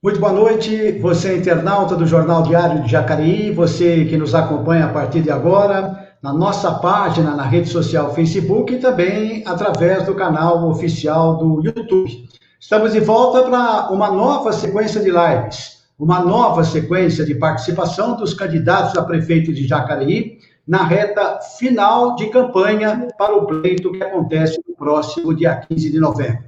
Muito boa noite, você internauta do Jornal Diário de Jacareí, você que nos acompanha a partir de agora na nossa página na rede social Facebook e também através do canal oficial do YouTube. Estamos de volta para uma nova sequência de lives, uma nova sequência de participação dos candidatos a prefeito de Jacareí na reta final de campanha para o pleito que acontece no próximo dia 15 de novembro.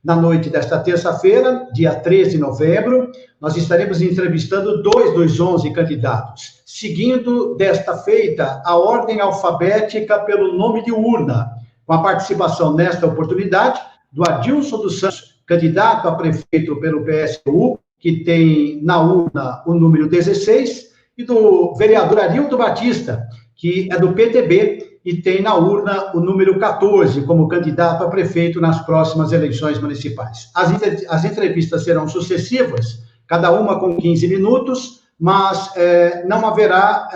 Na noite desta terça-feira, dia 13 de novembro, nós estaremos entrevistando dois dos 11 candidatos, seguindo desta feita a ordem alfabética pelo nome de urna, com a participação nesta oportunidade do Adilson dos Santos, candidato a prefeito pelo PSTU, que tem na urna o número 16, e do vereador Arildo Batista, que é do PTB, e tem na urna o número 14 como candidato a prefeito nas próximas eleições municipais. As entrevistas serão sucessivas, cada uma com 15 minutos, mas não haverá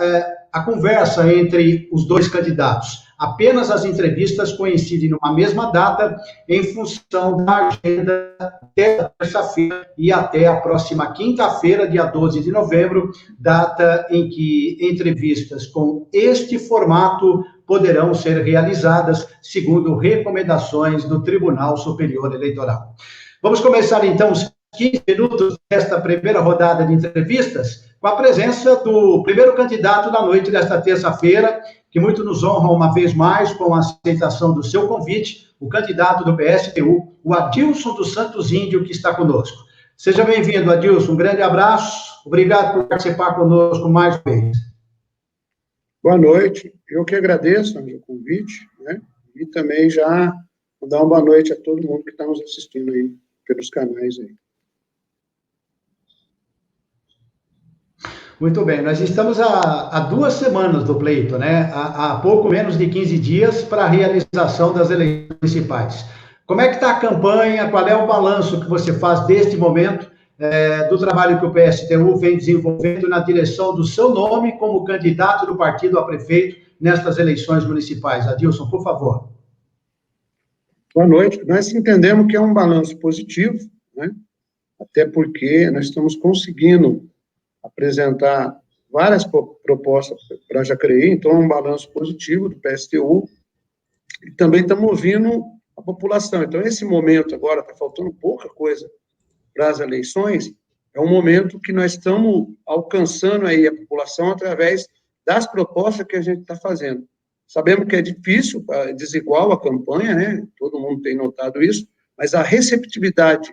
a conversa entre os dois candidatos. Apenas as entrevistas coincidem numa mesma data, em função da agenda até a terça-feira e até a próxima quinta-feira, dia 12 de novembro, data em que entrevistas com este formato poderão ser realizadas, segundo recomendações do Tribunal Superior Eleitoral. Vamos começar, então, os 15 minutos desta primeira rodada de entrevistas, com a presença do primeiro candidato da noite desta terça-feira, que muito nos honra uma vez mais com a aceitação do seu convite, o candidato do PSTU, o Adilson dos Santos Índio, que está conosco. Seja bem-vindo, Adilson, um grande abraço, obrigado por participar conosco mais uma vez. Boa noite, eu que agradeço o convite, né? E também já vou dar uma boa noite a todo mundo que está nos assistindo aí, pelos canais aí. Muito bem, nós estamos há 2 semanas do pleito, né? Há pouco menos de 15 dias para a realização das eleições municipais. Como é que está a campanha? Qual é o balanço que você faz deste momento do trabalho que o PSTU vem desenvolvendo na direção do seu nome como candidato do partido a prefeito nestas eleições municipais? Adilson, por favor. Boa noite. Nós entendemos que é um balanço positivo, né? Até porque nós estamos conseguindo apresentar várias propostas para Jacareí, então é um balanço positivo do PSTU, e também estamos ouvindo a população. Então, esse momento agora, está faltando pouca coisa para as eleições, é um momento que nós estamos alcançando aí a população através das propostas que a gente está fazendo. Sabemos que é difícil, é desigual a campanha, né? Todo mundo tem notado isso, mas a receptividade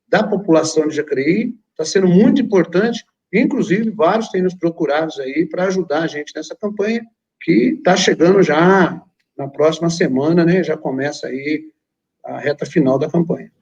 da população de Jacareí está sendo muito importante. Inclusive, vários têm nos procurado aí para ajudar a gente nessa campanha, que está chegando já na próxima semana, né? Já começa aí a reta final da campanha.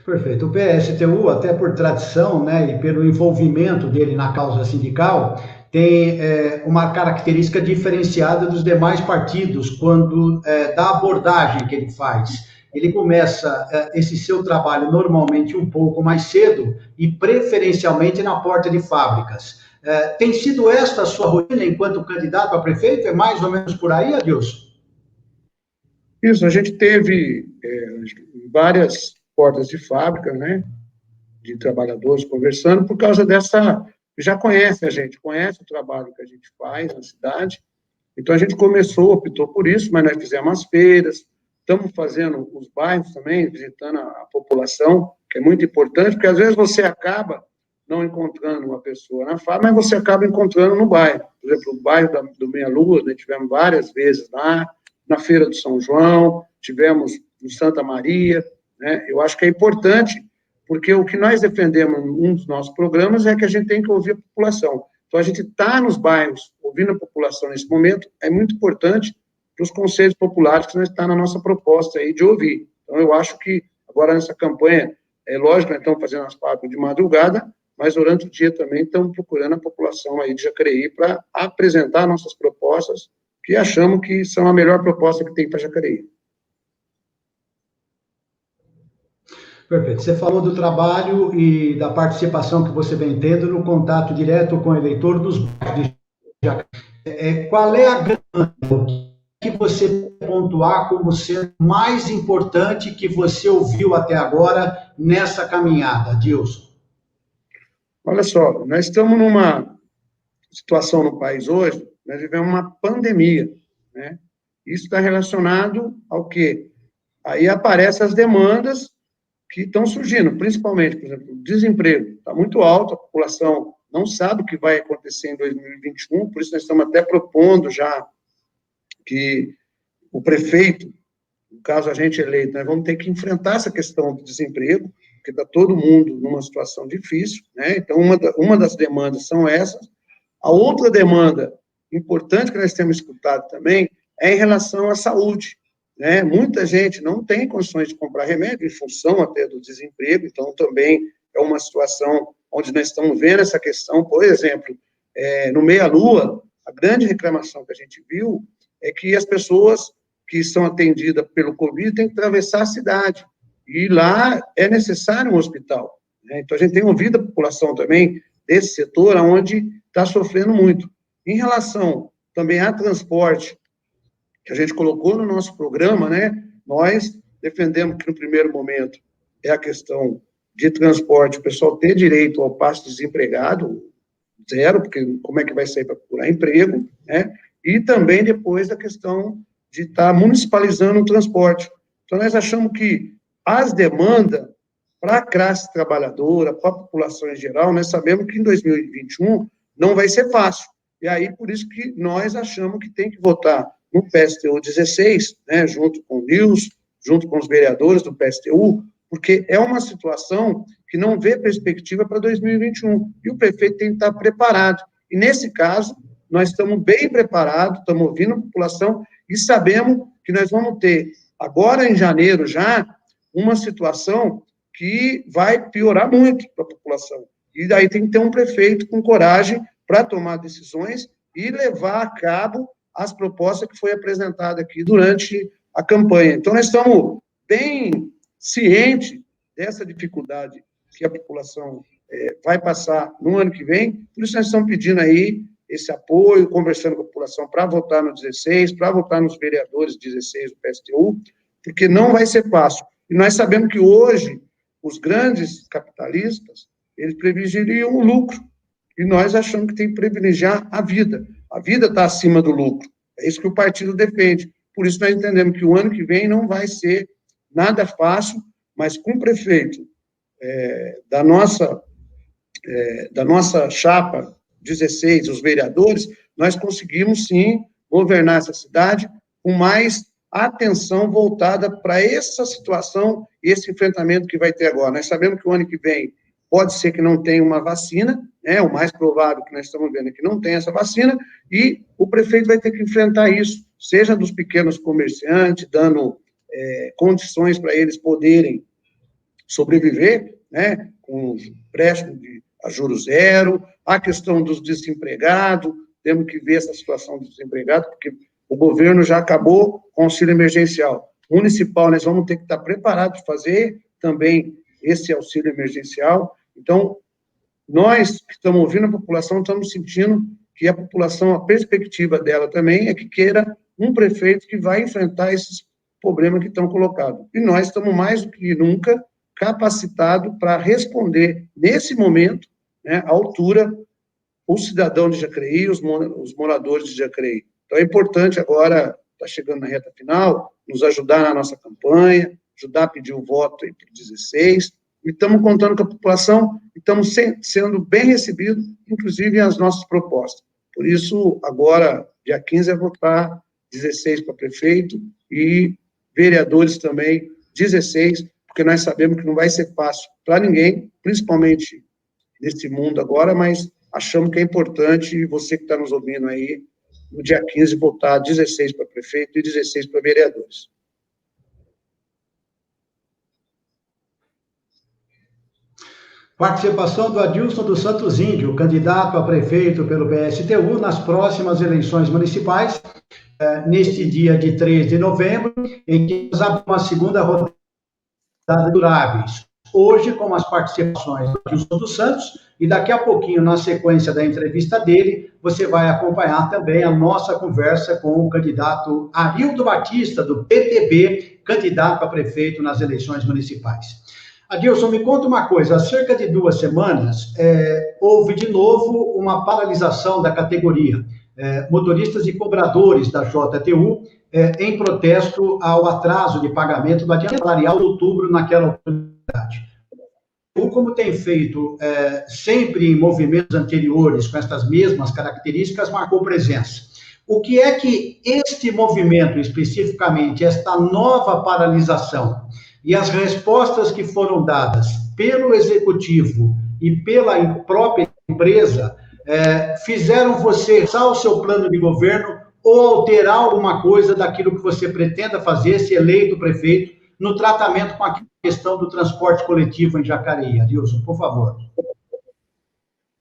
Perfeito. O PSTU, até por tradição, né, e pelo envolvimento dele na causa sindical, tem uma característica diferenciada dos demais partidos quando da abordagem que ele faz. Ele começa esse seu trabalho normalmente um pouco mais cedo e preferencialmente na porta de fábricas. Tem sido esta a sua rotina enquanto candidato a prefeito? É mais ou menos por aí, Adilson? Isso, a gente teve várias portas de fábrica, né, de trabalhadores conversando por causa dessa... Já conhece a gente, conhece o trabalho que a gente faz na cidade, então a gente optou por isso, mas nós fizemos as feiras, estamos fazendo os bairros também, visitando a população, que é muito importante, porque às vezes você acaba não encontrando uma pessoa na fábrica, mas você acaba encontrando no bairro. Por exemplo, o bairro do Meia Lua, nós tivemos várias vezes lá, na Feira do São João, tivemos no Santa Maria, né? Eu acho que é importante, porque o que nós defendemos em um dos nossos programas é que a gente tem que ouvir a população. Então, a gente está nos bairros, ouvindo a população nesse momento, é muito importante para os conselhos populares que nós está na nossa proposta aí de ouvir. Então, eu acho que agora nessa campanha, é lógico, nós estamos fazendo as fábricas de madrugada, mas durante o dia também estamos procurando a população aí de Jacareí para apresentar nossas propostas, que achamos que são a melhor proposta que tem para Jacareí. Perfeito. Você falou do trabalho e da participação que você vem tendo no contato direto com o eleitor dos bairros de Jacareí. Qual é a grana que você pontuar como sendo mais importante que você ouviu até agora nessa caminhada, Adilson? Olha só, nós estamos numa situação no país hoje, nós vivemos uma pandemia, né? Isso está relacionado ao quê? Aí aparecem as demandas que estão surgindo, principalmente, por exemplo, o desemprego está muito alto, a população não sabe o que vai acontecer em 2021, por isso nós estamos até propondo já que o prefeito, no caso a gente eleito, nós vamos ter que enfrentar essa questão do desemprego, porque está todo mundo numa situação difícil, né? Então, uma das demandas são essas. A outra demanda importante que nós temos escutado também é em relação à saúde, né? Muita gente não tem condições de comprar remédio, em função até do desemprego, então também é uma situação onde nós estamos vendo essa questão. Por exemplo, no Meia-Lua, a grande reclamação que a gente viu é que as pessoas que são atendidas pelo Covid têm que atravessar a cidade, e lá é necessário um hospital, né? Então, a gente tem ouvido a população também desse setor, onde está sofrendo muito. Em relação também a transporte, que a gente colocou no nosso programa, né, nós defendemos que, no primeiro momento, é a questão de transporte, o pessoal ter direito ao passe desempregado, zero, porque como é que vai sair para procurar emprego, né, e também depois a questão de estar municipalizando o transporte. Então, nós achamos que as demandas para a classe trabalhadora, para a população em geral, nós sabemos que em 2021 não vai ser fácil. E aí, por isso que nós achamos que tem que votar no PSTU 16, né, junto com o Nils, junto com os vereadores do PSTU, porque é uma situação que não vê perspectiva para 2021. E o prefeito tem que estar preparado. E, nesse caso, nós estamos bem preparados, estamos ouvindo a população e sabemos que nós vamos ter, agora em janeiro já, uma situação que vai piorar muito para a população. E daí tem que ter um prefeito com coragem para tomar decisões e levar a cabo as propostas que foi apresentada aqui durante a campanha. Então, nós estamos bem cientes dessa dificuldade que a população vai passar no ano que vem, por isso nós estamos pedindo aí esse apoio, conversando com a população para votar no 16, para votar nos vereadores 16 do PSTU, porque não vai ser fácil. E nós sabemos que hoje os grandes capitalistas, eles privilegiam o lucro, e nós achamos que tem que privilegiar a vida. A vida está acima do lucro. É isso que o partido defende. Por isso nós entendemos que o ano que vem não vai ser nada fácil, mas com o prefeito da nossa chapa 16, os vereadores, nós conseguimos, sim, governar essa cidade com mais atenção voltada para essa situação e esse enfrentamento que vai ter agora. Nós sabemos que o ano que vem pode ser que não tenha uma vacina, né? O mais provável que nós estamos vendo é que não tenha essa vacina, e o prefeito vai ter que enfrentar isso, seja dos pequenos comerciantes, dando condições para eles poderem sobreviver, né? Com empréstimo a juros zero, a questão dos desempregados, temos que ver essa situação dos desempregados, porque o governo já acabou com o auxílio emergencial. Municipal, nós vamos ter que estar preparados para fazer também esse auxílio emergencial. Então, nós que estamos ouvindo a população, estamos sentindo que a população, a perspectiva dela também é que queira um prefeito que vai enfrentar esses problemas que estão colocados. E nós estamos mais do que nunca capacitados para responder, nesse momento, né, à altura, o cidadão de Jacareí, os moradores de Jacareí. Então, é importante agora, está chegando na reta final, nos ajudar na nossa campanha, ajudar a pedir o voto aí para o 16, e estamos contando com a população, e estamos sendo bem recebidos, inclusive as nossas propostas. Por isso, agora, dia 15, é votar 16 para prefeito, e vereadores também 16, porque nós sabemos que não vai ser fácil para ninguém, principalmente nesse mundo agora, mas achamos que é importante, você que está nos ouvindo aí, no dia 15, votar 16 para prefeito e 16 para vereadores. Participação do Adilson dos Santos Índio, candidato a prefeito pelo PSTU nas próximas eleições municipais, neste dia de 3 de novembro, em que nós abrimos uma segunda rodada de duráveis. Hoje, com as participações do Adilson dos Santos E daqui a pouquinho, na sequência da entrevista dele, você vai acompanhar também a nossa conversa com o candidato Arildo Batista, do PTB, candidato a prefeito nas eleições municipais. Adilson, me conta uma coisa, há cerca de 2 semanas, houve de novo uma paralisação da categoria, motoristas e cobradores da JTU, em protesto ao atraso de pagamento do adiantamento salarial de outubro naquela oportunidade. Como tem feito sempre em movimentos anteriores com estas mesmas características, marcou presença. O que é que este movimento, especificamente, esta nova paralisação e as respostas que foram dadas pelo Executivo e pela própria empresa fizeram você passar o seu plano de governo ou alterar alguma coisa daquilo que você pretenda fazer, se eleito prefeito, no tratamento com a questão do transporte coletivo em Jacareí? Adilson, por favor.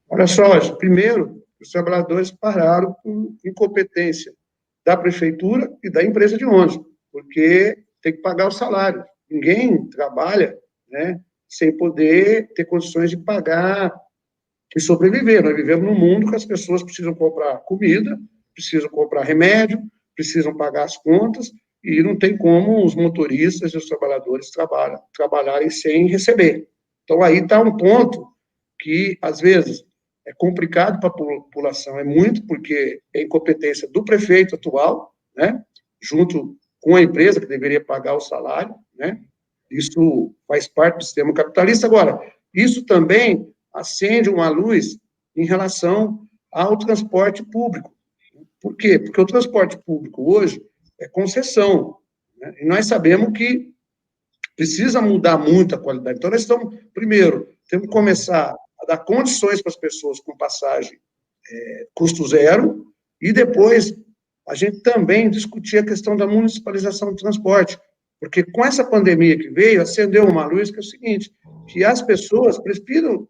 Olha só, primeiro, os trabalhadores pararam por incompetência da prefeitura e da empresa de ônibus, porque tem que pagar o salário. Ninguém trabalha, né, sem poder ter condições de pagar e sobreviver. Nós vivemos num mundo que as pessoas precisam comprar comida, precisam comprar remédio, precisam pagar as contas, e não tem como os motoristas e os trabalhadores trabalharem sem receber. Então, aí está um ponto que, às vezes, é complicado para a população, é muito, porque é incompetência do prefeito atual, né, junto com a empresa que deveria pagar o salário, né, isso faz parte do sistema capitalista. Agora, isso também acende uma luz em relação ao transporte público. Por quê? Porque o transporte público hoje é concessão, né? E nós sabemos que precisa mudar muito a qualidade. Então, nós estamos, primeiro, temos que começar a dar condições para as pessoas com passagem custo zero, e depois a gente também discutir a questão da municipalização do transporte, porque com essa pandemia que veio, acendeu uma luz que é o seguinte, que as pessoas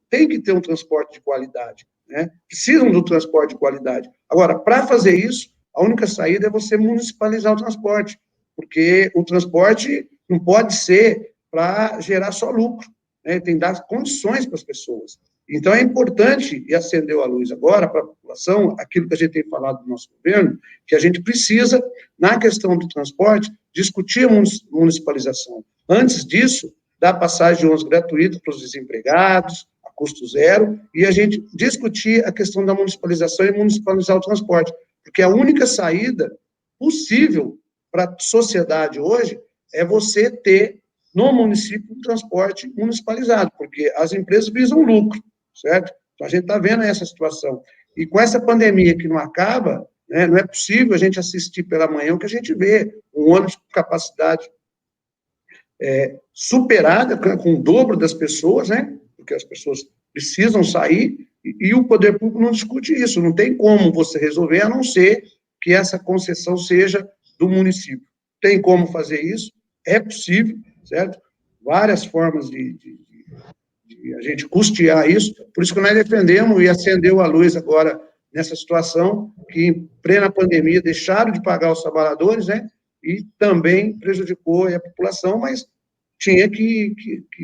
têm que ter um transporte de qualidade, né? Precisam do transporte de qualidade. Agora, para fazer isso, a única saída é você municipalizar o transporte, porque o transporte não pode ser para gerar só lucro, né? Tem que dar condições para as pessoas. Então, é importante, e acendeu a luz agora para a população, aquilo que a gente tem falado do nosso governo, que a gente precisa, na questão do transporte, discutir a municipalização. Antes disso, dar passagem de ônibus gratuita para os desempregados, a custo zero, e a gente discutir a questão da municipalização e municipalizar o transporte, porque a única saída possível para a sociedade hoje é você ter no município um transporte municipalizado, porque as empresas visam lucro, certo? Então, a gente está vendo essa situação. E com essa pandemia que não acaba, né, não é possível a gente assistir pela manhã o que a gente vê, um ônibus com capacidade superada, com o dobro das pessoas, né, porque as pessoas precisam sair, e o poder público não discute isso, não tem como você resolver, a não ser que essa concessão seja do município. Tem como fazer isso, é possível, certo? Várias formas de a gente custear isso, por isso que nós defendemos e acendeu a luz agora nessa situação, que em plena pandemia deixaram de pagar os trabalhadores, né, e também prejudicou a população, mas tinha que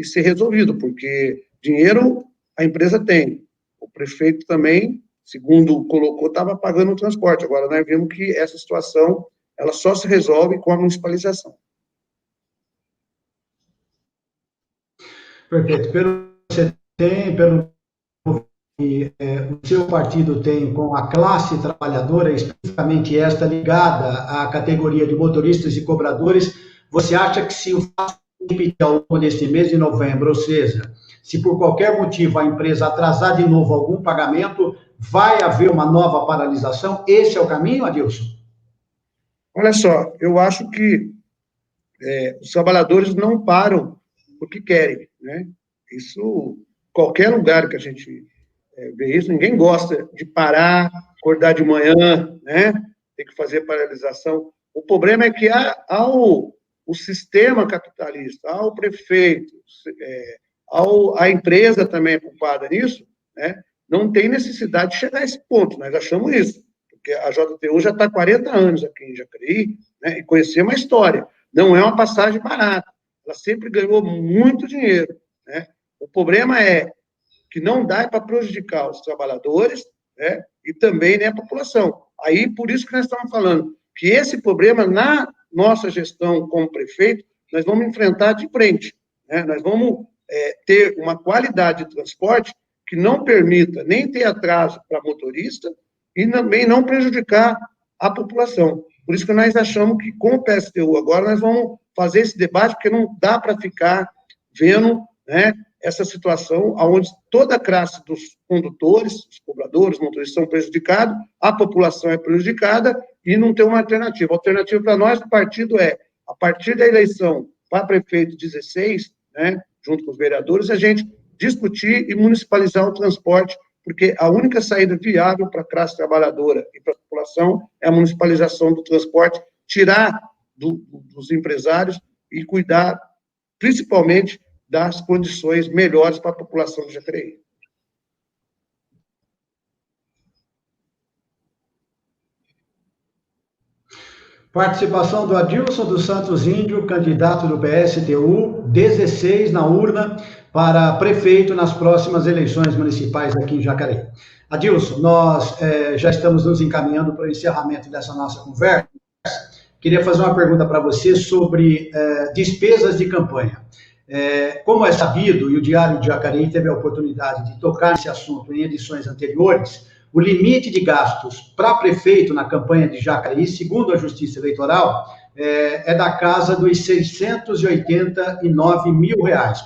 ser resolvido, porque dinheiro a empresa tem, o prefeito também, segundo colocou, estava pagando o transporte, agora nós vemos que essa situação, ela só se resolve com a municipalização. Perfeito. Pelo que você tem, pelo que o seu partido tem com a classe trabalhadora, especificamente esta ligada à categoria de motoristas e cobradores, você acha que se o fato repetir ao longo deste mês de novembro, ou seja, se por qualquer motivo a empresa atrasar de novo algum pagamento, vai haver uma nova paralisação? Esse é o caminho, Adilson? Olha só, eu acho que os trabalhadores não param porque querem, né? Isso, qualquer lugar que a gente vê isso, ninguém gosta de parar, acordar de manhã, né? Tem que fazer paralisação. O problema é que o sistema capitalista, ao prefeito, a empresa também é culpada nisso, né? Não tem necessidade de chegar a esse ponto, nós achamos isso, porque a JTU já está há 40 anos aqui em Jacareí, né? E conhecemos a história. Não é uma passagem barata, ela sempre ganhou muito dinheiro, né? O problema é que não dá para prejudicar os trabalhadores, né, e também, né, a população. Aí, por isso que nós estamos falando, que esse problema, na nossa gestão como prefeito, nós vamos enfrentar de frente, né? Nós vamos ter uma qualidade de transporte que não permita nem ter atraso para motorista e também não prejudicar a população. Por isso que nós achamos que, com o PSTU agora, nós vamos fazer esse debate, porque não dá para ficar vendo, né, essa situação onde toda a classe dos condutores, os cobradores, os motoristas são prejudicados, a população é prejudicada e não tem uma alternativa. A alternativa para nós do partido é, a partir da eleição para prefeito 16, né, junto com os vereadores, a gente discutir e municipalizar o transporte, porque a única saída viável para a classe trabalhadora e para a população é a municipalização do transporte, tirar dos empresários e cuidar, principalmente, das condições melhores para a população de Jacareí. Participação do Adilson dos Santos Índio, candidato do PSTU, 16 na urna para prefeito nas próximas eleições municipais aqui em Jacareí. Adilson, nós já estamos nos encaminhando para o encerramento dessa nossa conversa. Queria fazer uma pergunta para você sobre despesas de campanha. Como é sabido, e o Diário de Jacareí teve a oportunidade de tocar nesse assunto em edições anteriores, o limite de gastos para prefeito na campanha de Jacareí, segundo a Justiça Eleitoral, é da casa dos R$ 689 mil.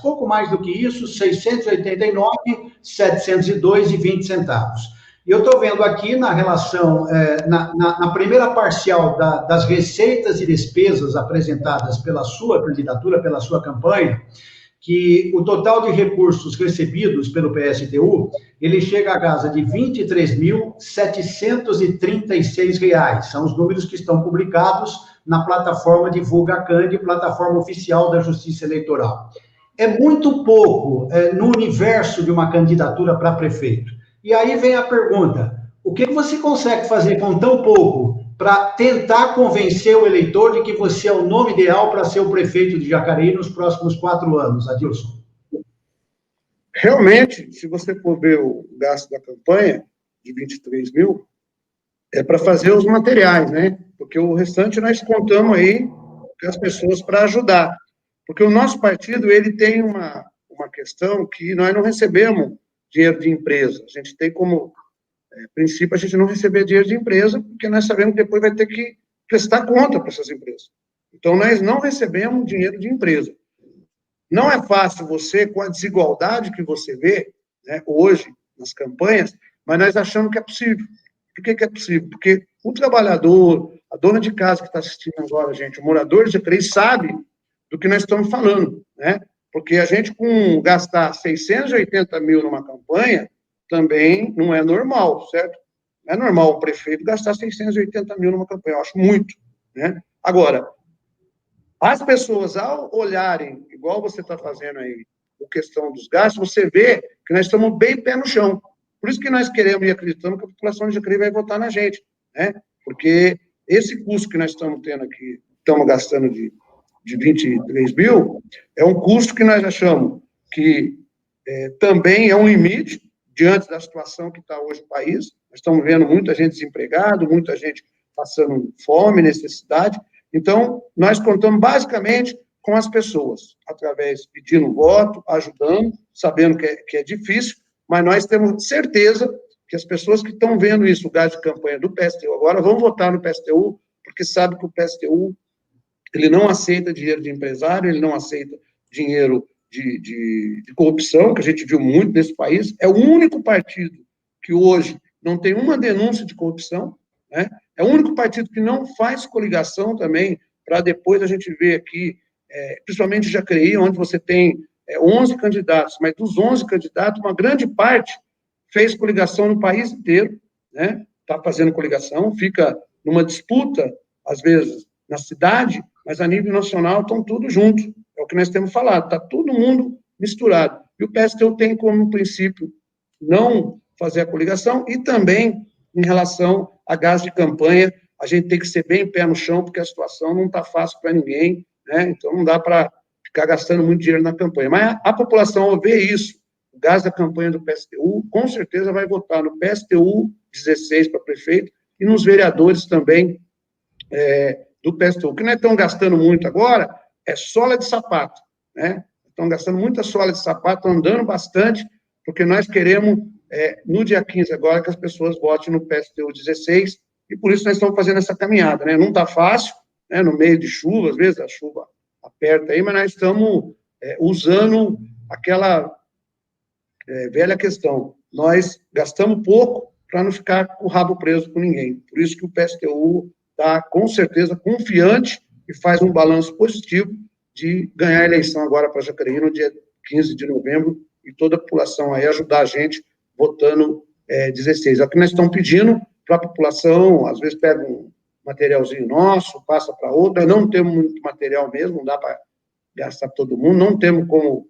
Pouco mais do que isso, R$ 689.702,20. E eu estou vendo aqui na relação, na primeira parcial das receitas e despesas apresentadas pela sua candidatura, pela sua campanha, que o total de recursos recebidos pelo PSTU, ele chega à casa de R$ 23.736. São os números que estão publicados na plataforma DivulgaCand, plataforma oficial da Justiça Eleitoral. É muito pouco no universo de uma candidatura para prefeito. E aí vem a pergunta, o que você consegue fazer com tão pouco para tentar convencer o eleitor de que você é o nome ideal para ser o prefeito de Jacareí nos próximos 4 anos, Adilson? Realmente, se você for ver o gasto da campanha, de 23 mil, é para fazer os materiais, né? Porque o restante nós contamos aí com as pessoas para ajudar. Porque o nosso partido, ele tem uma questão que nós não recebemos dinheiro de empresa. A gente tem como princípio a gente não receber dinheiro de empresa, porque nós sabemos que depois vai ter que prestar conta para essas empresas. Então, nós não recebemos dinheiro de empresa. Não é fácil você, com a desigualdade que você vê, né, hoje, nas campanhas, mas nós achamos que é possível. Por que é possível? Porque o trabalhador, a dona de casa que está assistindo agora, gente, o morador de Jacareí sabe do que nós estamos falando, né? Porque a gente, com gastar 680 mil numa campanha, também não é normal, certo? Não é normal um prefeito gastar 680 mil numa campanha, eu acho muito, né? Agora, as pessoas, ao olharem, igual você está fazendo aí, a questão dos gastos, você vê que nós estamos bem pé no chão. Por isso que nós queremos e acreditamos que a população de Jacareí vai votar na gente, né? Porque esse custo que nós estamos tendo aqui, estamos gastando de 23 mil, é um custo que nós achamos que também é um limite diante da situação que está hoje o país. Nós estamos vendo muita gente desempregada, muita gente passando fome, necessidade. Então, nós contamos basicamente com as pessoas, através pedindo voto, ajudando, sabendo que é difícil, mas nós temos certeza que as pessoas que estão vendo isso, o gasto de campanha do PSTU agora, vão votar no PSTU, porque sabe que o PSTU ele não aceita dinheiro de empresário, ele não aceita dinheiro de corrupção, que a gente viu muito nesse país. É o único partido que hoje não tem uma denúncia de corrupção, né? É o único partido que não faz coligação também, para depois a gente ver aqui, principalmente Jacareí, onde você tem 11 candidatos, mas dos 11 candidatos, uma grande parte fez coligação no país inteiro, né? Está fazendo coligação, fica numa disputa, às vezes, na cidade, mas a nível nacional estão tudo junto. É o que nós temos falado, está todo mundo misturado. E o PSTU tem como princípio não fazer a coligação e também em relação a gasto de campanha, a gente tem que ser bem pé no chão, porque a situação não está fácil para ninguém, né? Então não dá para ficar gastando muito dinheiro na campanha. Mas a população, ao ver isso, o gás da campanha do PSTU, com certeza vai votar no PSTU 16 para prefeito e nos vereadores também do PSTU. O que nós estamos gastando muito agora é sola de sapato, né? Estão gastando muita sola de sapato, andando bastante, porque nós queremos, no dia 15 agora, que as pessoas votem no PSTU 16, e por isso nós estamos fazendo essa caminhada, né? Não está fácil, né? No meio de chuva, às vezes a chuva aperta aí, mas nós estamos usando aquela velha questão. Nós gastamos pouco para não ficar com o rabo preso com ninguém. Por isso que o PSTU está, com certeza, confiante e faz um balanço positivo de ganhar a eleição agora para Jacareí no dia 15 de novembro, e toda a população aí ajudar a gente votando 16. É o que nós estamos pedindo para a população, às vezes pega um materialzinho nosso, passa para outra, não temos muito material mesmo, não dá para gastar todo mundo, não temos como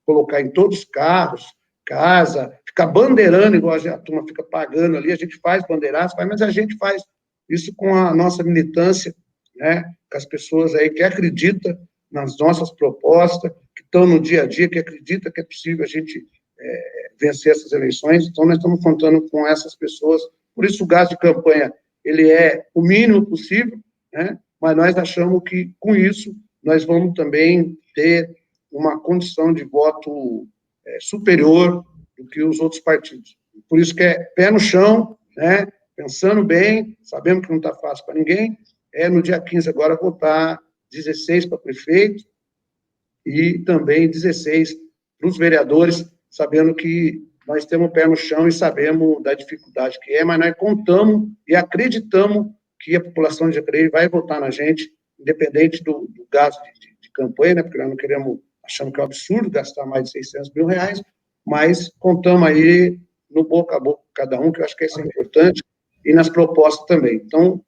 colocar em todos os carros, casa, ficar bandeirando, igual a turma fica pagando ali, a gente faz bandeiraço, mas a gente faz isso com a nossa militância, né, com as pessoas aí que acreditam nas nossas propostas, que estão no dia a dia, que acreditam que é possível a gente vencer essas eleições. Então, nós estamos contando com essas pessoas. Por isso, o gasto de campanha, ele é o mínimo possível, né, mas nós achamos que, com isso, nós vamos também ter uma condição de voto superior do que os outros partidos. Por isso que é pé no chão, né, pensando bem, sabendo que não está fácil para ninguém, no dia 15 agora votar 16 para prefeito e também 16 para os vereadores, sabendo que nós temos o pé no chão e sabemos da dificuldade que é, mas nós contamos e acreditamos que a população de Jacareí vai votar na gente, independente do gasto de campanha, né, porque nós não queremos, achando que é um absurdo gastar mais de 600 mil reais, mas contamos aí no boca a boca cada um, que eu acho que isso é importante, e nas propostas também. Então,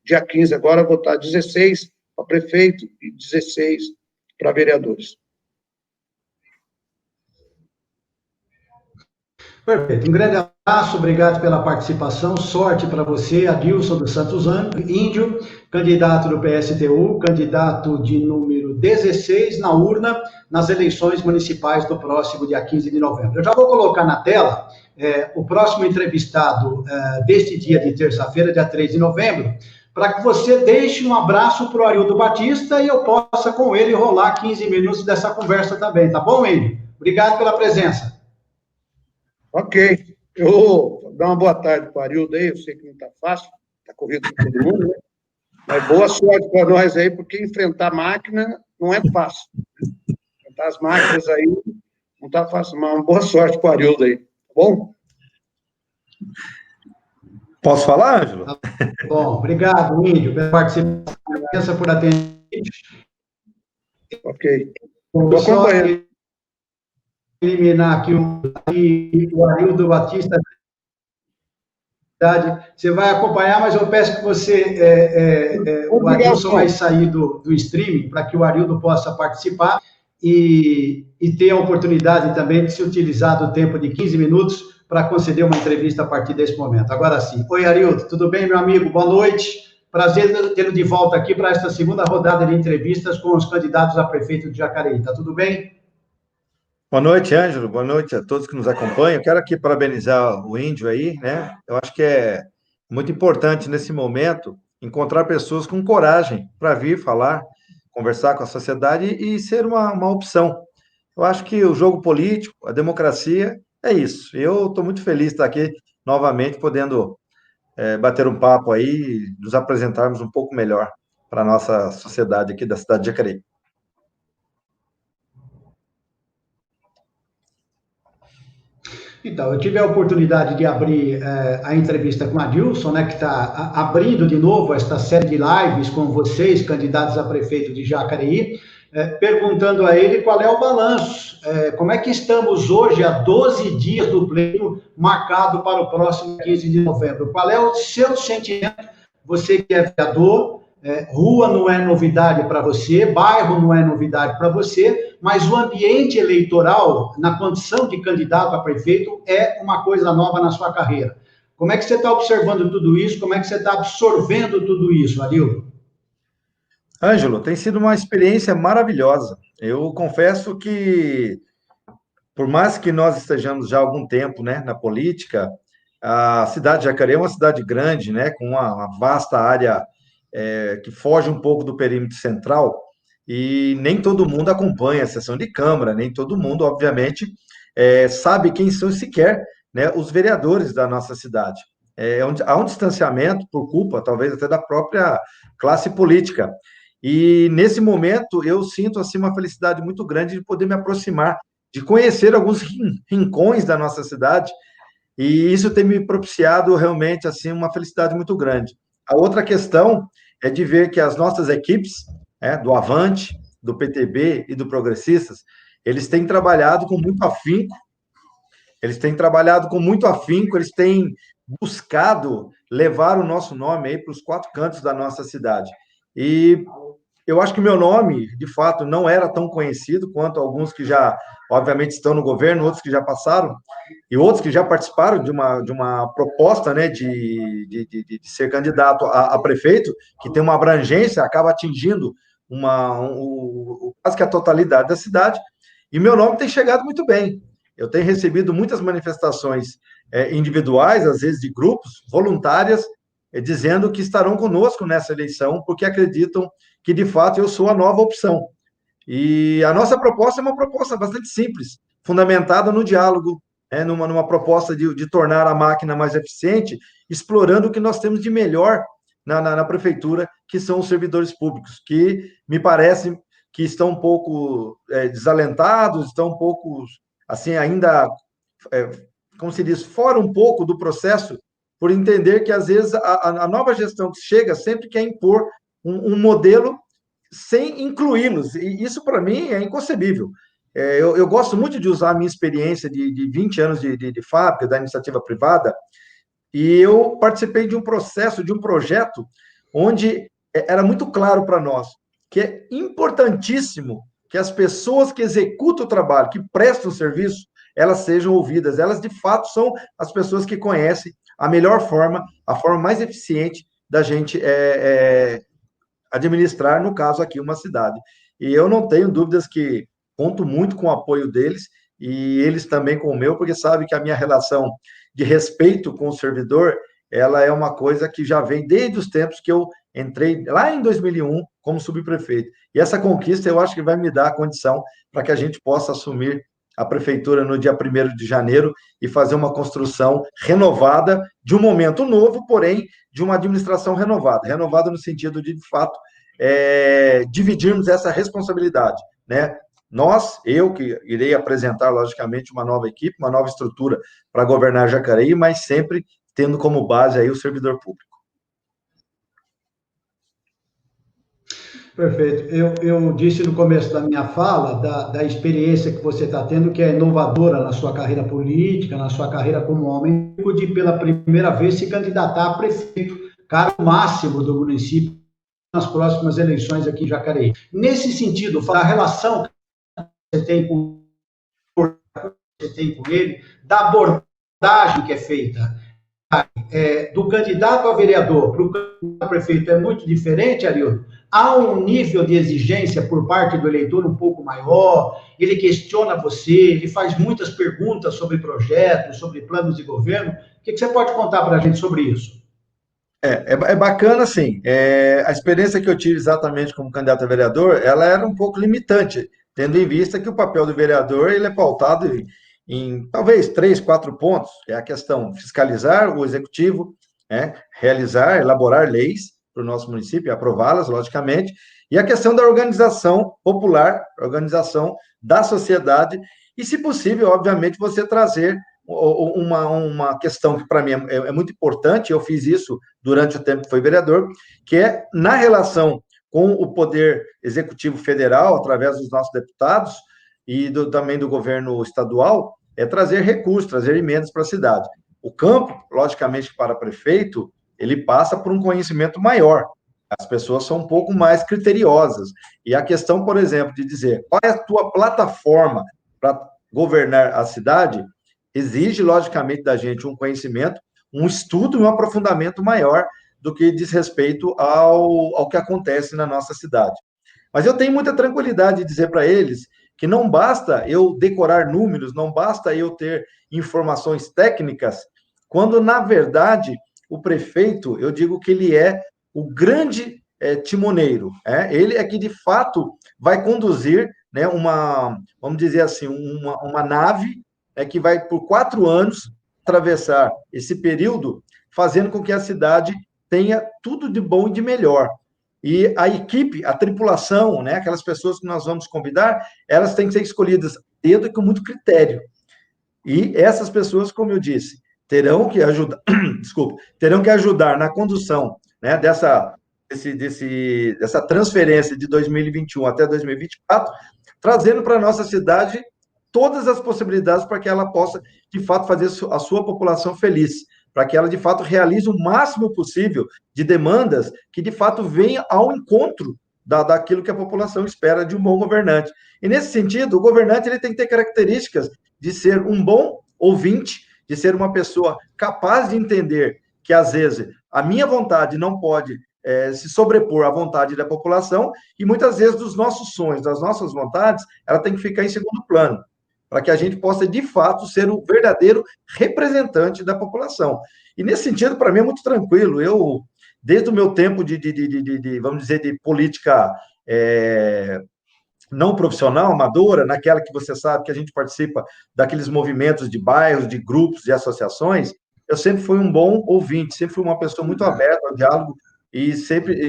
dia 15 agora, votar 16 para prefeito e 16 para vereadores. Perfeito. Um grande abraço, obrigado pela participação, sorte para você, Adilson dos Santos Índio, candidato do PSTU, candidato de número 16 na urna, nas eleições municipais do próximo dia 15 de novembro. Eu já vou colocar na tela o próximo entrevistado deste dia de terça-feira, dia 3 de novembro, para que você deixe um abraço para o Arildo Batista e eu possa com ele rolar 15 minutos dessa conversa também, tá bom, Índio? Obrigado pela presença. Ok. Eu vou dar uma boa tarde para o Arildo aí, eu sei que não está fácil, está corrido com todo mundo, né? Mas boa sorte para nós aí, porque enfrentar máquina não é fácil. Enfrentar as máquinas aí não está fácil, mas uma boa sorte para o Arildo aí, tá bom? Posso falar, Ângelo? Tá bom, obrigado, Índio, pela participação, por atender. Ok. Estou acompanhando. Eliminar aqui o Arildo Batista. Você vai acompanhar, mas eu peço que você, o Adilson vai sair do streaming para que o Arildo possa participar e ter a oportunidade também de se utilizar do tempo de 15 minutos para conceder uma entrevista a partir desse momento. Agora sim. Oi, Arildo, tudo bem, meu amigo? Boa noite. Prazer tê-lo de volta aqui para esta segunda rodada de entrevistas com os candidatos a prefeito de Jacareí. Tá tudo bem? Boa noite, Ângelo. Boa noite a todos que nos acompanham. Quero aqui parabenizar o Índio aí, né? Eu acho que é muito importante nesse momento encontrar pessoas com coragem para vir falar, conversar com a sociedade e ser uma opção. Eu acho que o jogo político, a democracia, é isso. Eu estou muito feliz de estar aqui novamente, podendo bater um papo aí, nos apresentarmos um pouco melhor para a nossa sociedade aqui da cidade de Jacareí. Então, eu tive a oportunidade de abrir a entrevista com a Adilson, né, que está abrindo de novo esta série de lives com vocês, candidatos a prefeito de Jacareí, perguntando a ele qual é o balanço, como é que estamos hoje, a 12 dias do pleito marcado para o próximo 15 de novembro. Qual é o seu sentimento, você que é vereador? Rua não é novidade para você, bairro não é novidade para você, mas o ambiente eleitoral, na condição de candidato a prefeito, é uma coisa nova na sua carreira. Como é que você está observando tudo isso? Como é que você está absorvendo tudo isso, Arildo? Ângelo, tem sido uma experiência maravilhosa. Eu confesso que por mais que nós estejamos já há algum tempo, né, na política, a cidade de Jacareí é uma cidade grande, né, com uma vasta área que foge um pouco do perímetro central, e nem todo mundo acompanha a sessão de Câmara, nem todo mundo, obviamente, sabe quem são sequer, né, os vereadores da nossa cidade. Há um distanciamento por culpa, talvez até da própria classe política. E nesse momento eu sinto assim uma felicidade muito grande de poder me aproximar, de conhecer alguns rincões da nossa cidade, e isso tem me propiciado realmente assim uma felicidade muito grande. A outra questão é de ver que as nossas equipes, do Avante, do PTB e do Progressistas, eles têm trabalhado com muito afinco, eles têm buscado levar o nosso nome aí para os quatro cantos da nossa cidade. E eu acho que meu nome, de fato, não era tão conhecido quanto alguns que já, obviamente, estão no governo, outros que já passaram, e outros que já participaram de uma proposta, né, de ser candidato a prefeito, que tem uma abrangência, acaba atingindo quase que a totalidade da cidade, e meu nome tem chegado muito bem. Eu tenho recebido muitas manifestações individuais, às vezes de grupos, voluntárias, dizendo que estarão conosco nessa eleição, porque acreditam que, de fato, eu sou a nova opção. E a nossa proposta é uma proposta bastante simples, fundamentada no diálogo, numa proposta de tornar a máquina mais eficiente, explorando o que nós temos de melhor na prefeitura, que são os servidores públicos, que me parece que estão um pouco desalentados, estão um pouco, assim, ainda, como se diz, fora um pouco do processo, por entender que, às vezes, a nova gestão que chega sempre quer impor um modelo sem incluí-los, e isso, para mim, é inconcebível. Eu gosto muito de usar a minha experiência de 20 anos de fábrica, da iniciativa privada, e eu participei de um processo, de um projeto, onde era muito claro para nós que é importantíssimo que as pessoas que executam o trabalho, que prestam o serviço, elas sejam ouvidas. Elas, de fato, são as pessoas que conhecem a melhor forma, a forma mais eficiente da gente administrar, no caso aqui, uma cidade. E eu não tenho dúvidas que conto muito com o apoio deles, e eles também com o meu, porque sabe que a minha relação de respeito com o servidor, ela é uma coisa que já vem desde os tempos que eu entrei lá em 2001 como subprefeito. E essa conquista eu acho que vai me dar a condição para que a gente possa assumir a prefeitura no dia 1º de janeiro e fazer uma construção renovada de um momento novo, porém de uma administração renovada no sentido de fato, dividirmos essa responsabilidade, né? Eu que irei apresentar, logicamente, uma nova equipe, uma nova estrutura para governar Jacareí, mas sempre tendo como base aí o servidor público. Perfeito. Eu disse no começo da minha fala da experiência que você está tendo, que é inovadora na sua carreira política, na sua carreira como homem, de pela primeira vez se candidatar a prefeito, cargo máximo do município nas próximas eleições aqui em Jacareí. Nesse sentido, a relação que você tem com ele, da abordagem que é feita, do candidato a vereador para o candidato a prefeito é muito diferente, Arildo? Há um nível de exigência por parte do eleitor um pouco maior, ele questiona você, ele faz muitas perguntas sobre projetos, sobre planos de governo. O que você pode contar para a gente sobre isso? É bacana, assim, a experiência que eu tive exatamente como candidato a vereador, ela era um pouco limitante, tendo em vista que o papel do vereador ele é pautado em talvez 3, 4 pontos, é a questão fiscalizar o executivo, realizar, elaborar leis para o nosso município, aprová-las, logicamente, e a questão da organização popular, organização da sociedade, e, se possível, obviamente, você trazer uma questão que, para mim, é muito importante, eu fiz isso durante o tempo que fui vereador, que é na relação com o Poder Executivo Federal, através dos nossos deputados, e também do governo estadual, trazer recursos, trazer emendas para a cidade. O campo, logicamente, para prefeito, ele passa por um conhecimento maior. As pessoas são um pouco mais criteriosas. E a questão, por exemplo, de dizer qual é a tua plataforma para governar a cidade, exige, logicamente, da gente um conhecimento, um estudo e um aprofundamento maior do que diz respeito ao que acontece na nossa cidade. Mas eu tenho muita tranquilidade de dizer para eles que não basta eu decorar números, não basta eu ter informações técnicas, quando, na verdade, o prefeito, eu digo que ele é o grande timoneiro. Ele é que, de fato, vai conduzir, né, vamos dizer assim, uma nave que vai, por 4 anos, atravessar esse período, fazendo com que a cidade tenha tudo de bom e de melhor. E a equipe, a tripulação, né, aquelas pessoas que nós vamos convidar, elas têm que ser escolhidas a dedo e com muito critério. E essas pessoas, como eu disse, terão que ajudar, desculpa, terão que ajudar na condução, né, dessa transferência de 2021 até 2024, trazendo para a nossa cidade todas as possibilidades para que ela possa, de fato, fazer a sua população feliz, para que ela, de fato, realize o máximo possível de demandas que, de fato, venham ao encontro daquilo que a população espera de um bom governante. E, nesse sentido, o governante ele tem que ter características de ser um bom ouvinte, de ser uma pessoa capaz de entender que, às vezes, a minha vontade não pode se sobrepor à vontade da população, e muitas vezes dos nossos sonhos, das nossas vontades, ela tem que ficar em segundo plano, para que a gente possa, de fato, ser o verdadeiro representante da população. E, nesse sentido, para mim, é muito tranquilo. Eu, desde o meu tempo vamos dizer, de política não profissional, amadora, naquela que você sabe que a gente participa daqueles movimentos de bairros, de grupos, de associações, eu sempre fui um bom ouvinte, sempre fui uma pessoa muito aberta ao diálogo e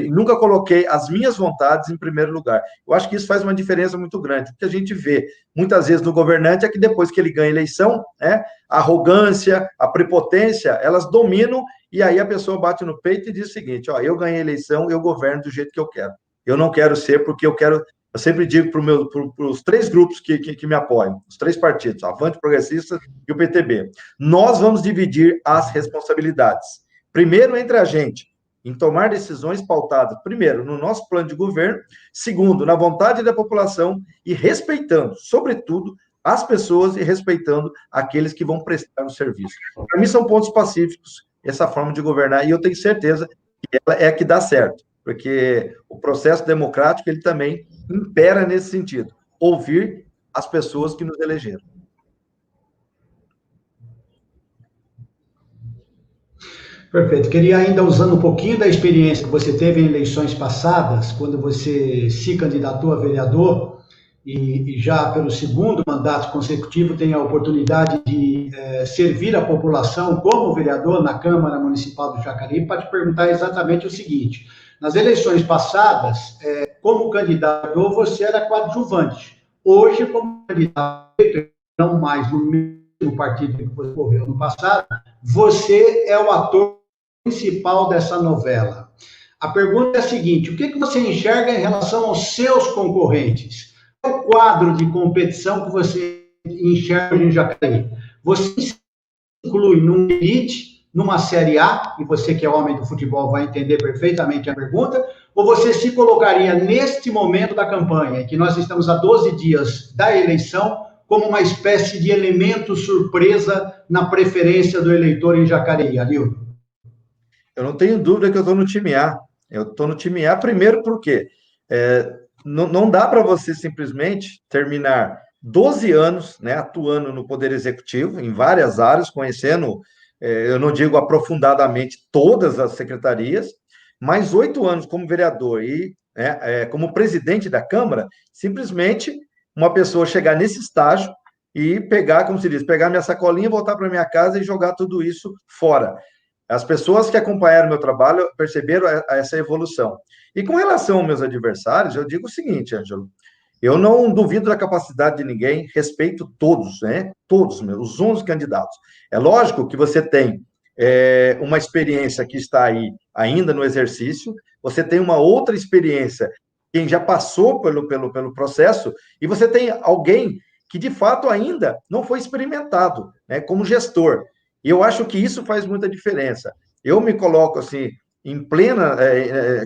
nunca coloquei as minhas vontades em primeiro lugar. Eu acho que isso faz uma diferença muito grande. O que a gente vê muitas vezes no governante é que depois que ele ganha a eleição, né, a arrogância, a prepotência, elas dominam, e aí a pessoa bate no peito e diz o seguinte: ó, eu ganhei a eleição, eu governo do jeito que eu quero. Eu não quero ser porque eu quero. Eu sempre digo para os 3 grupos que me apoiam, os 3 partidos, Avante, Progressista e o PTB, nós vamos dividir as responsabilidades. Primeiro, entre a gente, em tomar decisões pautadas, primeiro, no nosso plano de governo, segundo, na vontade da população e respeitando, sobretudo, as pessoas e respeitando aqueles que vão prestar o serviço. Para mim, são pontos pacíficos, essa forma de governar, e eu tenho certeza que ela é a que dá certo, porque o processo democrático, ele também impera nesse sentido, ouvir as pessoas que nos elegeram. Perfeito. Queria ainda, usando um pouquinho da experiência que você teve em eleições passadas, quando você se candidatou a vereador, e já pelo 2º mandato consecutivo tem a oportunidade de servir a população como vereador na Câmara Municipal do Jacareí, para te perguntar exatamente o seguinte: nas eleições passadas, como candidato, você era coadjuvante. Hoje, como candidato, não mais no mesmo partido que você correu no passado, você é o ator principal dessa novela. A pergunta é a seguinte: o que você enxerga em relação aos seus concorrentes? Qual é o quadro de competição que você enxerga em Jacareí? Você se inclui num elite, numa Série A, e você que é homem do futebol vai entender perfeitamente a pergunta, ou você se colocaria neste momento da campanha, em que nós estamos a 12 dias da eleição, como uma espécie de elemento surpresa na preferência do eleitor em Jacareí, Arildo? Eu não tenho dúvida que eu estou no time A. Eu estou no time A, primeiro porque não dá para você simplesmente terminar 12 anos, né, atuando no Poder Executivo, em várias áreas, conhecendo, eu não digo aprofundadamente todas as secretarias, mas 8 anos como vereador e como presidente da Câmara, simplesmente uma pessoa chegar nesse estágio e pegar, como se diz, pegar minha sacolinha, voltar para minha casa e jogar tudo isso fora. As pessoas que acompanharam meu trabalho perceberam essa evolução. E com relação aos meus adversários, eu digo o seguinte, Ângelo, eu não duvido da capacidade de ninguém, respeito todos, né? Todos, os 11 candidatos. É lógico que você tem uma experiência que está aí ainda no exercício, você tem uma outra experiência, quem já passou pelo processo, e você tem alguém que, de fato, ainda não foi experimentado, né, como gestor. E eu acho que isso faz muita diferença. Eu me coloco, assim, em plena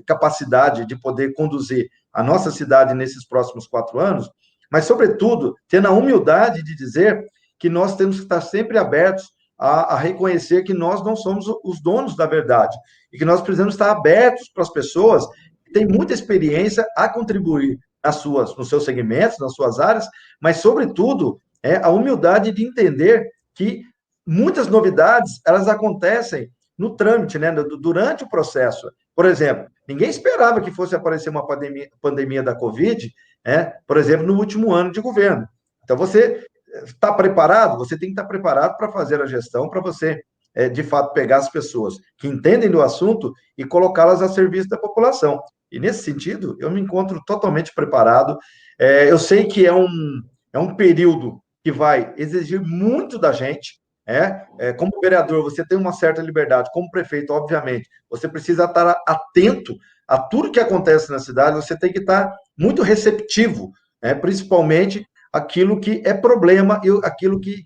capacidade de poder conduzir a nossa cidade nesses próximos 4 anos, mas, sobretudo, tendo a humildade de dizer que nós temos que estar sempre abertos a reconhecer que nós não somos os donos da verdade e que nós precisamos estar abertos para as pessoas que têm muita experiência a contribuir nos seus segmentos, nas suas áreas, mas, sobretudo, a humildade de entender que muitas novidades, elas acontecem no trâmite, né, durante o processo. Por exemplo, ninguém esperava que fosse aparecer uma pandemia da Covid, por exemplo, no último ano de governo. Então, você está preparado? Você tem que estar preparado para fazer a gestão, para você, de fato, pegar as pessoas que entendem do assunto e colocá-las a serviço da população. E, nesse sentido, eu me encontro totalmente preparado. Eu sei que é um período que vai exigir muito da gente. Como vereador, você tem uma certa liberdade, como prefeito, obviamente, você precisa estar atento a tudo que acontece na cidade, você tem que estar muito receptivo, principalmente aquilo que é problema e aquilo que,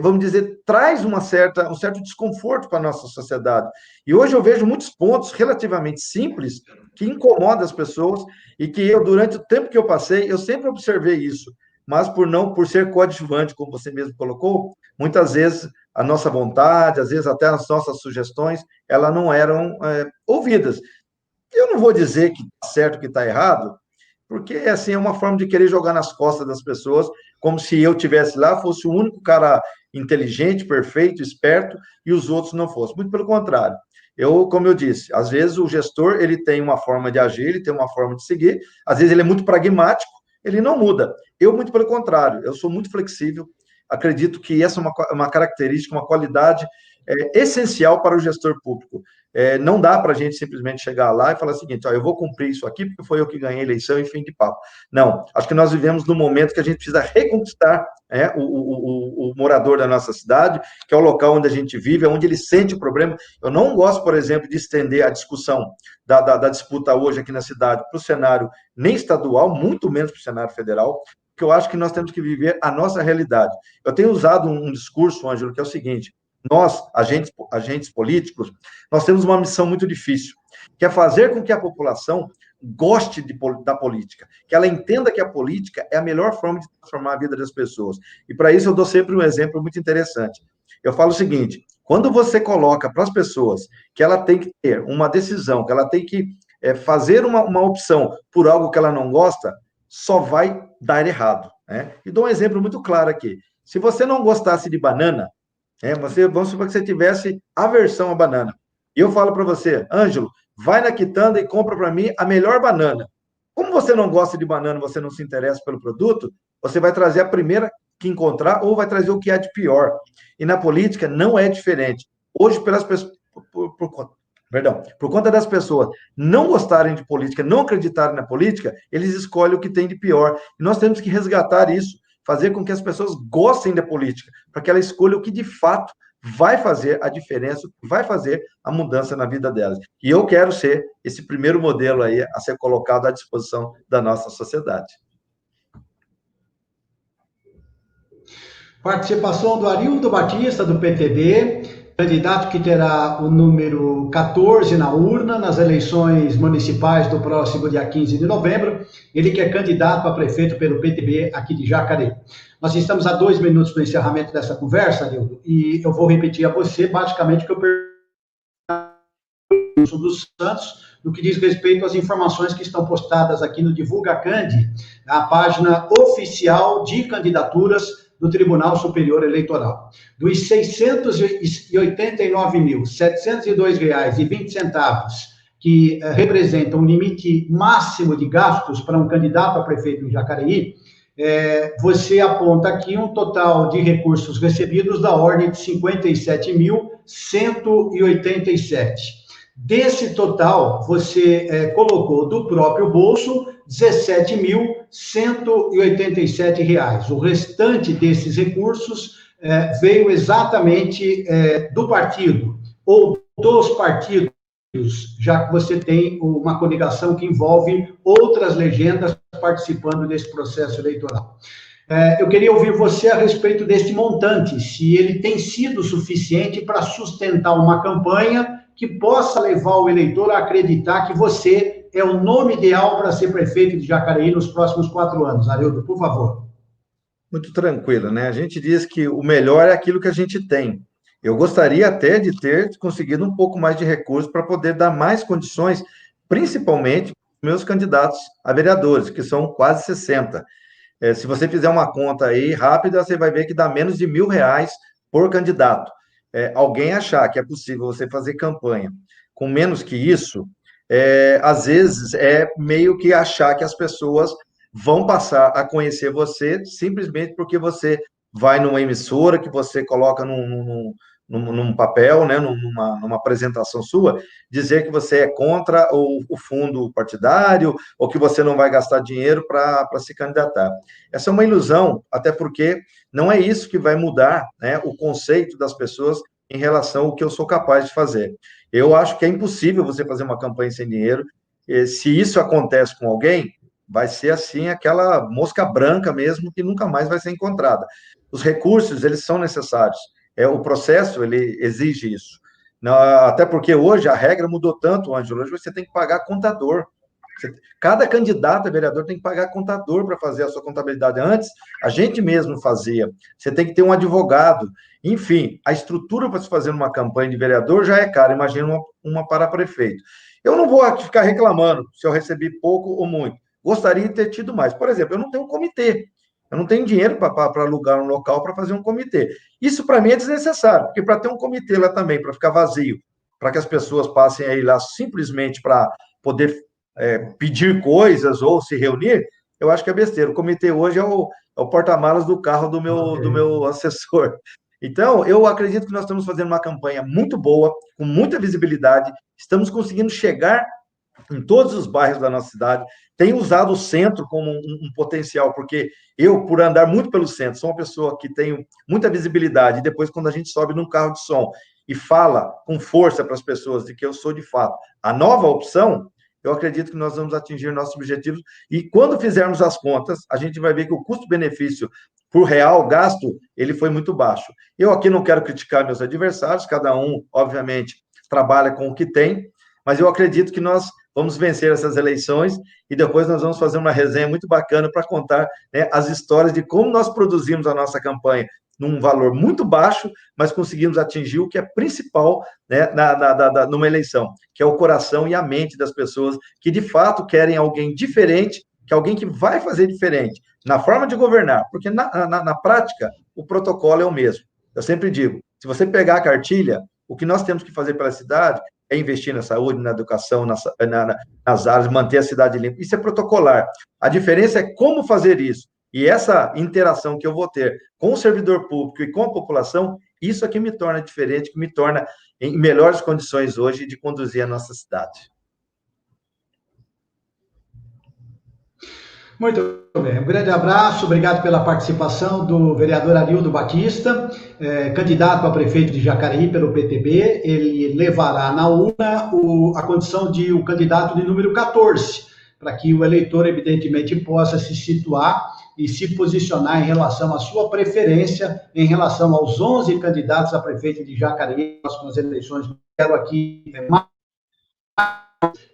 vamos dizer, traz um certo desconforto para a nossa sociedade. E hoje eu vejo muitos pontos relativamente simples que incomodam as pessoas e que eu, durante o tempo que eu passei, eu sempre observei isso, mas por ser coadjuvante, como você mesmo colocou, muitas vezes a nossa vontade, às vezes até as nossas sugestões, elas não eram ouvidas. Eu não vou dizer que está certo, que está errado, porque assim é uma forma de querer jogar nas costas das pessoas, como se eu tivesse lá, fosse o único cara inteligente, perfeito, esperto, e os outros não fossem. Muito pelo contrário. Como eu disse, às vezes o gestor ele tem uma forma de agir, ele tem uma forma de seguir, às vezes ele é muito pragmático, ele não muda. Eu, muito pelo contrário, eu sou muito flexível, acredito que essa é uma característica, uma qualidade essencial para o gestor público. Não dá para a gente simplesmente chegar lá e falar o seguinte, eu vou cumprir isso aqui porque foi eu que ganhei a eleição e fim de papo. Não, acho que nós vivemos num momento que a gente precisa reconquistar o morador da nossa cidade, que é o local onde a gente vive, onde ele sente o problema. Eu não gosto, por exemplo, de estender a discussão da disputa hoje aqui na cidade para o cenário nem estadual, muito menos para o cenário federal, porque eu acho que nós temos que viver a nossa realidade. Eu tenho usado um discurso, Ângelo, que é o seguinte: nós, agentes políticos, nós temos uma missão muito difícil, que é fazer com que a população goste da política, que ela entenda que a política é a melhor forma de transformar a vida das pessoas. E para isso eu dou sempre um exemplo muito interessante. Eu falo o seguinte: quando você coloca para as pessoas que ela tem que ter uma decisão, que ela tem que fazer uma opção por algo que ela não gosta, só vai dar errado. E dou um exemplo muito claro aqui. Se você não gostasse de banana, vamos supor que você tivesse aversão à banana. E eu falo para você, Ângelo, vai na quitanda e compra para mim a melhor banana. Como você não gosta de banana, você não se interessa pelo produto, você vai trazer a primeira que encontrar ou vai trazer o que há de pior. E na política não é diferente. Hoje, pelas pessoas, por conta das pessoas não gostarem de política, não acreditarem na política, eles escolhem o que tem de pior. E nós temos que resgatar isso, fazer com que as pessoas gostem da política, para que ela escolha o que de fato vai fazer a diferença, vai fazer a mudança na vida delas. E eu quero ser esse primeiro modelo aí a ser colocado à disposição da nossa sociedade. Participação do Arildo Batista, do PTB, candidato que terá o número 14 na urna nas eleições municipais do próximo dia 15 de novembro. Ele que é candidato a prefeito pelo PTB aqui de Jacareí. Nós estamos a 2 minutos do encerramento dessa conversa, Arildo, e eu vou repetir a você basicamente o que eu pergunto dos Santos, no que diz respeito às informações que estão postadas aqui no Divulga Candi, na página oficial de candidaturas do Tribunal Superior Eleitoral. Dos R$ 689.702,20, que representam o limite máximo de gastos para um candidato a prefeito em Jacareí, você aponta aqui um total de recursos recebidos da ordem de 57.187. Desse total, você colocou do próprio bolso R$ 17.187. O restante desses recursos veio exatamente do partido, ou dos partidos, já que você tem uma coligação que envolve outras legendas participando desse processo eleitoral. Eu queria ouvir você a respeito deste montante, se ele tem sido suficiente para sustentar uma campanha que possa levar o eleitor a acreditar que você é o nome ideal para ser prefeito de Jacareí nos próximos 4 anos. Arildo, por favor. Muito tranquilo, né? A gente diz que o melhor é aquilo que a gente tem. Eu gostaria até de ter conseguido um pouco mais de recursos para poder dar mais condições, principalmente meus candidatos a vereadores, que são quase 60. Se você fizer uma conta aí rápida, você vai ver que dá menos de R$ 1.000 por candidato. Alguém achar que é possível você fazer campanha com menos que isso, às vezes é meio que achar que as pessoas vão passar a conhecer você simplesmente porque você vai numa emissora, que você coloca num papel, né, numa apresentação sua, dizer que você é contra o fundo partidário ou que você não vai gastar dinheiro para se candidatar. Essa é uma ilusão, até porque não é isso que vai mudar, né, o conceito das pessoas em relação ao que eu sou capaz de fazer. Eu acho que é impossível você fazer uma campanha sem dinheiro. Se isso acontece com alguém, vai ser assim aquela mosca branca mesmo que nunca mais vai ser encontrada. Os recursos, eles são necessários. O processo, ele exige isso. Até porque hoje a regra mudou tanto, Ângelo, hoje você tem que pagar contador. Cada candidato a vereador tem que pagar contador para fazer a sua contabilidade. Antes, a gente mesmo fazia. Você tem que ter um advogado. Enfim, a estrutura para se fazer uma campanha de vereador já é cara. Imagina uma para prefeito. Eu não vou ficar reclamando se eu recebi pouco ou muito. Gostaria de ter tido mais. Por exemplo, eu não tenho um comitê. Eu não tenho dinheiro para alugar um local para fazer um comitê. Isso, para mim, é desnecessário, porque para ter um comitê lá também, para ficar vazio, para que as pessoas passem aí lá simplesmente para poder pedir coisas ou se reunir, eu acho que é besteira. O comitê hoje é o porta-malas do carro do meu assessor. Então, eu acredito que nós estamos fazendo uma campanha muito boa, com muita visibilidade, estamos conseguindo chegar em todos os bairros da nossa cidade, tenho usado o centro como um potencial, porque eu, por andar muito pelo centro, sou uma pessoa que tenho muita visibilidade, e depois, quando a gente sobe num carro de som e fala com força para as pessoas de que eu sou, de fato, a nova opção, eu acredito que nós vamos atingir nossos objetivos, e quando fizermos as contas, a gente vai ver que o custo-benefício por real gasto, ele foi muito baixo. Eu aqui não quero criticar meus adversários, cada um, obviamente, trabalha com o que tem, mas eu acredito que nós vamos vencer essas eleições e depois nós vamos fazer uma resenha muito bacana para contar, né, as histórias de como nós produzimos a nossa campanha num valor muito baixo, mas conseguimos atingir o que é principal, né, numa eleição, que é o coração e a mente das pessoas que, de fato, querem alguém diferente, que alguém que vai fazer diferente na forma de governar, porque na prática o protocolo é o mesmo. Eu sempre digo, se você pegar a cartilha, o que nós temos que fazer pela cidade é investir na saúde, na educação, nas áreas, manter a cidade limpa. Isso é protocolar. A diferença é como fazer isso. E essa interação que eu vou ter com o servidor público e com a população, isso é que me torna diferente, que me torna em melhores condições hoje de conduzir a nossa cidade. Muito bem, um grande abraço, obrigado pela participação do vereador Arildo Batista, candidato a prefeito de Jacareí pelo PTB. Ele levará na urna a condição de o candidato de número 14, para que o eleitor, evidentemente, possa se situar e se posicionar em relação à sua preferência, em relação aos 11 candidatos a prefeito de Jacareí, nas próximas eleições. Quero aqui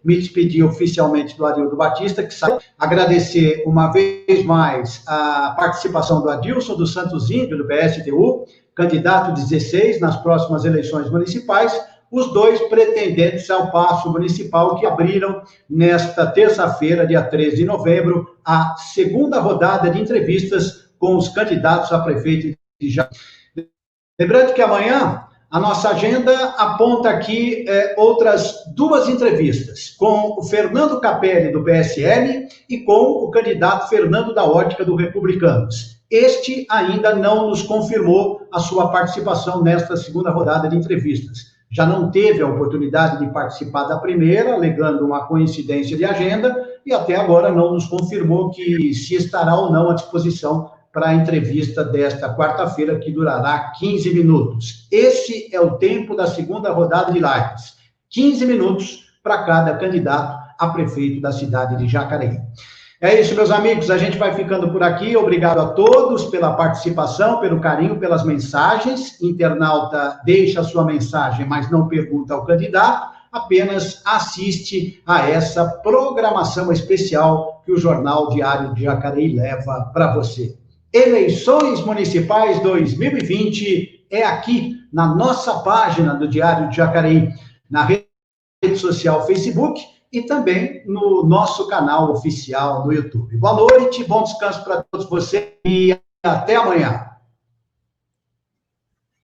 me despedir oficialmente do Arildo Batista, que sabe, agradecer uma vez mais a participação do Adilson dos Santos Índio, do PSTU, candidato 16 nas próximas eleições municipais, os dois pretendentes ao Paço Municipal que abriram nesta terça-feira, dia 13 de novembro, a segunda rodada de entrevistas com os candidatos a prefeito de Jacareí. Lembrando que amanhã a nossa agenda aponta aqui outras duas entrevistas, com o Fernando Capelli, do PSL, e com o candidato Fernando da Ótica, do Republicanos. Este ainda não nos confirmou a sua participação nesta segunda rodada de entrevistas. Já não teve a oportunidade de participar da primeira, alegando uma coincidência de agenda, e até agora não nos confirmou que se estará ou não à disposição para a entrevista desta quarta-feira, que durará 15 minutos. Esse é o tempo da segunda rodada de lives. 15 minutos para cada candidato a prefeito da cidade de Jacareí. É isso, meus amigos, a gente vai ficando por aqui. Obrigado a todos pela participação, pelo carinho, pelas mensagens. Internauta deixa a sua mensagem, mas não pergunta ao candidato, apenas assiste a essa programação especial que o Jornal Diário de Jacareí leva para você. Eleições Municipais 2020 é aqui, na nossa página do Diário de Jacareí, na rede social Facebook e também no nosso canal oficial no YouTube. Boa noite, bom descanso para todos vocês e até amanhã.